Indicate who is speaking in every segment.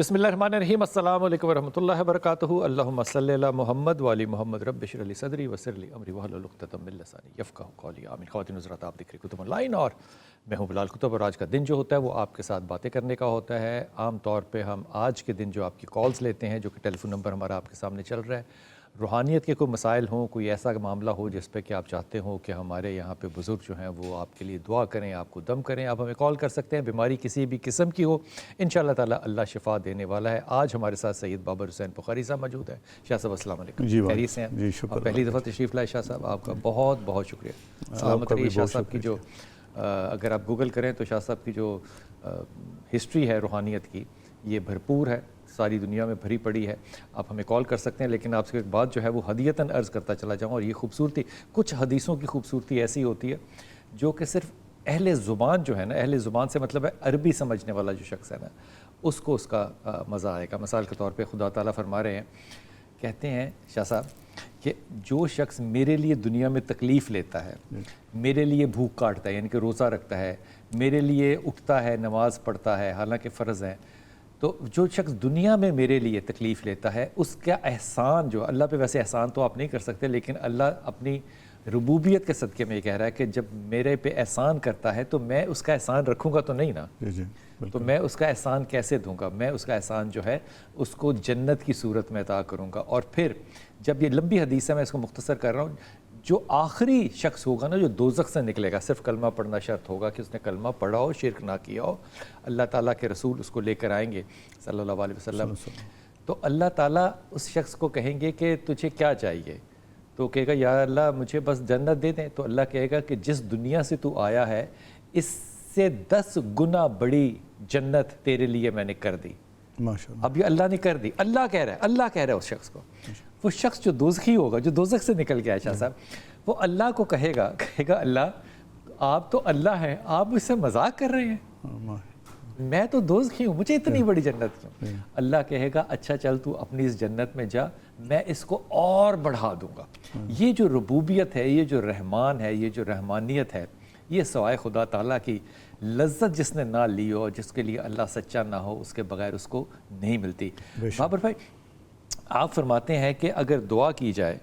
Speaker 1: بسم اللہ الرحمن الرحیم، السلام علیکم ورحمۃ اللہ وبرکاتہ۔ اللہم صلی علی محمد وعلی محمد، رب اشرح لی صدری ویسر لی امری واحلل عقدۃ من لسانی یفقہوا قولی، آمین۔ خواتین حضرات، آپ دیکھ رہے کتب آن لائن اور میں ہوں بلال کتب، اور آج کا دن جو ہوتا ہے وہ آپ کے ساتھ باتیں کرنے کا ہوتا ہے۔ عام طور پہ ہم آج کے دن جو آپ کی کالز لیتے ہیں، جو کہ ٹیلی فون نمبر ہمارا آپ کے سامنے چل رہا ہے، روحانیت کے کوئی مسائل ہوں، کوئی ایسا معاملہ ہو جس پہ کہ آپ چاہتے ہوں کہ ہمارے یہاں پہ بزرگ جو ہیں وہ آپ کے لیے دعا کریں، آپ کو دم کریں، آپ ہمیں کال کر سکتے ہیں۔ بیماری کسی بھی قسم کی ہو، انشاءاللہ تعالی اللہ شفا دینے والا ہے۔ آج ہمارے ساتھ سید بابر حسین بخاری صاحب موجود ہیں۔ شاہ صاحب السلام علیکم،
Speaker 2: جی
Speaker 1: خیریت سے ہیں؟
Speaker 2: جی شکر
Speaker 1: اور پہلی دفعہ تشریف لائے شاہ صاحب، آپ کا بہت بہت شکریہ۔ سلامت رہیے شاہ صاحب کی جو اگر آپ گوگل کریں تو شاہ صاحب کی جو ہسٹری ہے روحانیت کی، یہ بھرپور ہے، ساری دنیا میں بھری پڑی ہے۔ آپ ہمیں کال کر سکتے ہیں، لیکن آپ سے ایک بات جو ہے وہ ہدیتاً عرض کرتا چلا جاؤں، اور یہ خوبصورتی، کچھ حدیثوں کی خوبصورتی ایسی ہوتی ہے جو کہ صرف اہل زبان جو ہے نا، اہل زبان سے مطلب ہے عربی سمجھنے والا جو شخص ہے نا، اس کو اس کا مزہ آئے گا۔ مثال کے طور پہ خدا تعالیٰ فرما رہے ہیں، کہتے ہیں شاہ صاحب کہ جو شخص میرے لیے دنیا میں تکلیف لیتا ہے، میرے لیے بھوک کاٹتا ہے، یعنی کہ روزہ رکھتا ہے، میرے لیے اٹھتا ہے، نماز پڑھتا ہے حالانکہ فرض ہے، تو جو شخص دنیا میں میرے لیے تکلیف لیتا ہے، اس کا احسان جو اللہ پہ، ویسے احسان تو آپ نہیں کر سکتے، لیکن اللہ اپنی ربوبیت کے صدقے میں یہ کہہ رہا ہے کہ جب میرے پہ احسان کرتا ہے تو میں اس کا احسان رکھوں گا تو نہیں نا، تو میں اس کا احسان کیسے دوں گا؟ میں اس کا احسان جو ہے اس کو جنت کی صورت میں عطا کروں گا۔ اور پھر جب یہ لمبی حدیث ہے، میں اس کو مختصر کر رہا ہوں، جو آخری شخص ہوگا نا جو دوزخ سے نکلے گا، صرف کلمہ پڑھنا شرط ہوگا کہ اس نے کلمہ پڑھا ہو، شرک نہ کیا ہو، اللہ تعالیٰ کے رسول اس کو لے کر آئیں گے صلی اللہ علیہ وسلم، تو اللہ تعالیٰ اس شخص کو کہیں گے کہ تجھے کیا چاہیے؟ تو کہے گا یا اللہ مجھے بس جنت دے دیں۔ تو اللہ کہے گا کہ جس دنیا سے تو آیا ہے اس سے 10 گنا بڑی جنت تیرے لیے میں نے کر دی۔ اب یہ اللہ نے کر دی، اللہ کہہ رہا ہے اس شخص کو، وہ شخص جو دوزخی ہوگا، جو دوزخ سے نکل گیا ہے شاہ صاحب، وہ اللہ کو کہے گا اللہ آپ تو اللہ ہیں، آپ مجھ سے مذاق کر رہے ہیں، میں تو دوزخی ہوں، مجھے اتنی بڑی جنت کیوں؟ اللہ کہے گا اچھا چل تو اپنی اس جنت میں جا، میں اس کو اور بڑھا دوں گا۔ یہ جو ربوبیت ہے، یہ جو رحمان ہے، یہ جو رحمانیت ہے، یہ سوائے خدا تعالیٰ کی لذت جس نے نہ لی ہو، جس کے لیے اللہ سچا نہ ہو، اس کے بغیر اس کو نہیں ملتی۔ بابر بھائی، آپ فرماتے ہیں کہ اگر دعا کی جائے،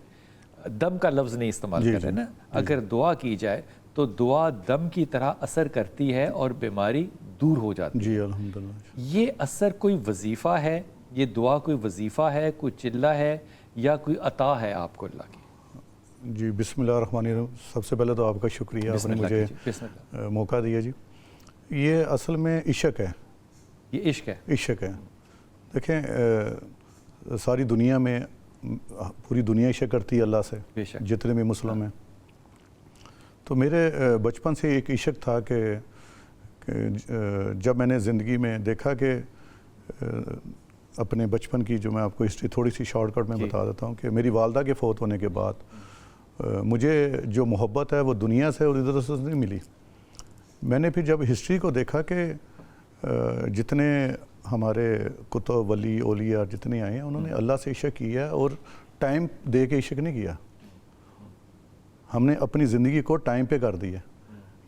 Speaker 1: دم کا لفظ نہیں استعمال کر رہے نا، اگر دعا کی جائے تو دعا دم کی طرح اثر کرتی ہے اور بیماری دور ہو جاتی ہے۔
Speaker 2: جی الحمدللہ۔
Speaker 1: یہ اثر کوئی وظیفہ ہے، یہ دعا کوئی وظیفہ ہے، کوئی چلہ ہے، یا کوئی عطا ہے آپ کو اللہ کی؟
Speaker 2: جی بسم اللہ الرحمن الرحیم۔ سب سے پہلے تو آپ کا شکریہ، آپ نے مجھے موقع دیا۔ جی یہ اصل میں عشق ہے،
Speaker 1: یہ عشق ہے،
Speaker 2: عشق ہے۔ دیکھیں ساری دنیا میں پوری دنیا عشق کرتی ہے اللہ سے، جتنے بھی مسلم ہیں۔ تو میرے بچپن سے ایک عشق تھا کہ جب میں نے زندگی میں دیکھا کہ اپنے بچپن کی جو میں آپ کو ہسٹری تھوڑی سی شارٹ کٹ میں بتا دیتا ہوں، کہ میری والدہ کے فوت ہونے کے بعد مجھے جو محبت ہے وہ دنیا سے اور ادھر سے نہیں ملی۔ میں نے پھر جب ہسٹری کو دیکھا کہ جتنے ہمارے کتب ولی اولیاء جتنے آئے ہیں، انہوں نے اللہ سے عشق کیا ہے، اور ٹائم دے کے عشق نہیں کیا، ہم نے اپنی زندگی کو ٹائم پہ کر دی ہے۔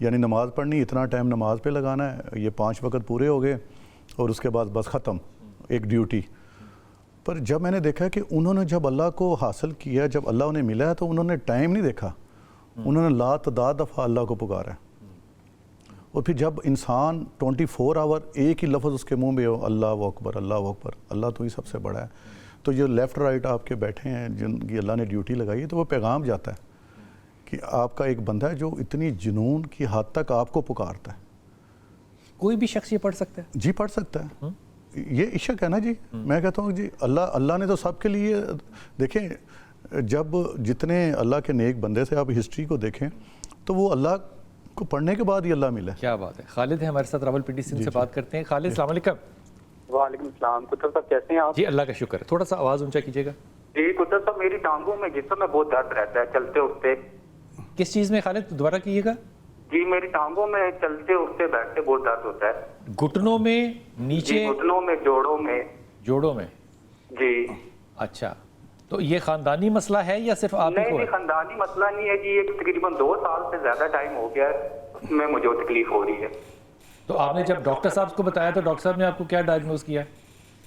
Speaker 2: یعنی نماز پڑھنی، اتنا ٹائم نماز پہ لگانا ہے، یہ 5 وقت پورے ہو گئے، اور اس کے بعد بس ختم ایک ڈیوٹی۔ پر جب میں نے دیکھا کہ انہوں نے جب اللہ کو حاصل کیا، جب اللہ انہیں ملا ہے، تو انہوں نے ٹائم نہیں دیکھا، انہوں نے لاتعداد دفعہ اللہ کو پکارا ہے۔ اور پھر جب انسان 24 آور ایک ہی لفظ اس کے منہ میں ہو، اللہ اکبر اللہ اکبر، اللہ تو ہی سب سے بڑا ہے، تو جو لیفٹ رائٹ آپ کے بیٹھے ہیں جن کی اللہ نے ڈیوٹی لگائی ہے، تو وہ پیغام جاتا ہے کہ آپ کا ایک بندہ ہے جو اتنی جنون کی حد تک آپ کو پکارتا ہے۔
Speaker 1: کوئی بھی شخص یہ پڑھ سکتا ہے؟
Speaker 2: جی پڑھ سکتا ہے، یہ عشق ہے نا جی۔ میں کہتا ہوں جی اللہ نے تو سب کے لیے، دیکھیں جب جتنے اللہ کے نیک بندے سے آپ ہسٹری کو دیکھیں تو وہ اللہ کو پڑھنے کے بعد ہی اللہ ملا۔
Speaker 1: کیا بات ہے۔ خالد ہے ہمارے ساتھ راولپنڈی سے، ان سے بات کرتے ہیں۔ خالد السلام علیکم۔
Speaker 3: وعلیکم السلام۔ کتب صاحب کیسے ہیں آپ؟
Speaker 1: جی اللہ کا شکر ہے، تھوڑا سا آواز اونچا کیجیے گا۔
Speaker 3: جی کتب صاحب، میری ٹانگوں میں جسم میں بہت درد رہتا ہے چلتے اٹھتے۔
Speaker 1: کس چیز میں خالد؟ دوبارہ کیجیے گا۔
Speaker 3: جی میری ٹانگوں میں چلتے اٹھتے بیٹھتے بہت درد ہوتا ہے،
Speaker 1: گھٹنوں میں، نیچے
Speaker 3: گھٹنوں میں، جوڑوں میں؟
Speaker 1: جوڑوں میں۔
Speaker 3: جی
Speaker 1: اچھا، تو یہ خاندانی مسئلہ ہے یا صرف آپ کو؟
Speaker 3: نہیں، خاندانی مسئلہ نہیں ہے جی، یہ تقریباً 2 سال سے زیادہ ٹائم ہو گیا ہے، اس میں مجھے تکلیف ہو رہی ہے۔
Speaker 1: تو آپ نے جب ڈاکٹر صاحب کو بتایا تو ڈاکٹر صاحب نے آپ کو کیا ڈائگنوز کیا؟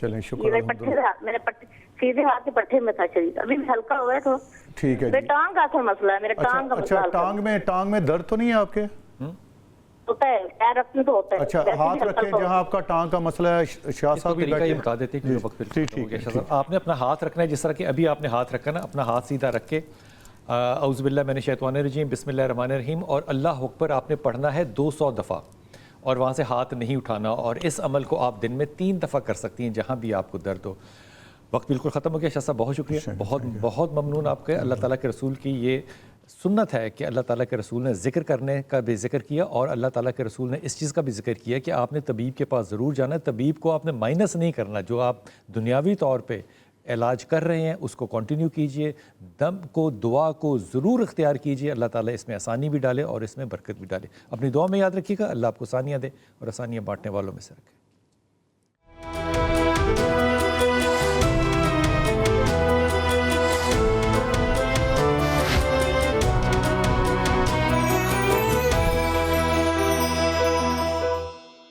Speaker 2: چلیں
Speaker 4: یہ
Speaker 2: شکر
Speaker 4: میرے پٹھے سے میرے سیدھے ہاتھ کے پٹھے میں تھا شریر، ابھی بھی ہلکا ہوا ہے تو
Speaker 2: ٹھیک ہے
Speaker 4: میرے
Speaker 2: جی.
Speaker 4: ٹانگ کا اصل مسئلہ ہے، میرے ٹانگ کا مسئلہ
Speaker 2: اچھا ٹانگ میں درد تو نہیں ہے آپ کے؟
Speaker 4: ہوتا ہے، پیر رکھنے تو ہوتا ہے.
Speaker 2: اچھا ہاتھ رکھیں جہاں آپ کا ٹانگ کا مسئلہ ہے. شاہ صاحب بھی
Speaker 1: طریقہ یہ بتا دیتے ہیں کہ وقت پہ
Speaker 2: ٹھیک ہے.
Speaker 1: آپ نے اپنا ہاتھ رکھنا ہے جس طرح کہ ابھی آپ نے ہاتھ رکھا نا، اپنا ہاتھ سیدھا رکھ کے اعوذ باللہ من الشیطان الرجیم بسم اللہ الرحمن الرحیم اور اللہ اکبر آپ نے پڑھنا ہے 200 دفعہ، اور وہاں سے ہاتھ نہیں اٹھانا، اور اس عمل کو آپ دن میں 3 دفعہ کر سکتی ہیں جہاں بھی آپ کو درد ہو. وقت بالکل ختم ہو گیا شاہ صاحب، بہت شکریہ، بہت ممنون آپ کے. اللہ تعالیٰ کے رسول کی یہ سنت ہے کہ اللہ تعالیٰ کے رسول نے ذکر کرنے کا بھی ذکر کیا، اور اللہ تعالیٰ کے رسول نے اس چیز کا بھی ذکر کیا کہ آپ نے طبیب کے پاس ضرور جانا ہے. طبیب کو آپ نے مائنس نہیں کرنا، جو آپ دنیاوی طور پہ علاج کر رہے ہیں اس کو کنٹینیو کیجئے، دم کو دعا کو ضرور اختیار کیجئے. اللہ تعالیٰ اس میں آسانی بھی ڈالے اور اس میں برکت بھی ڈالے. اپنی دعا میں یاد رکھیے گا، اللہ آپ کو آسانیاں دے اور آسانیاں بانٹنے والوں میں سے رکھے.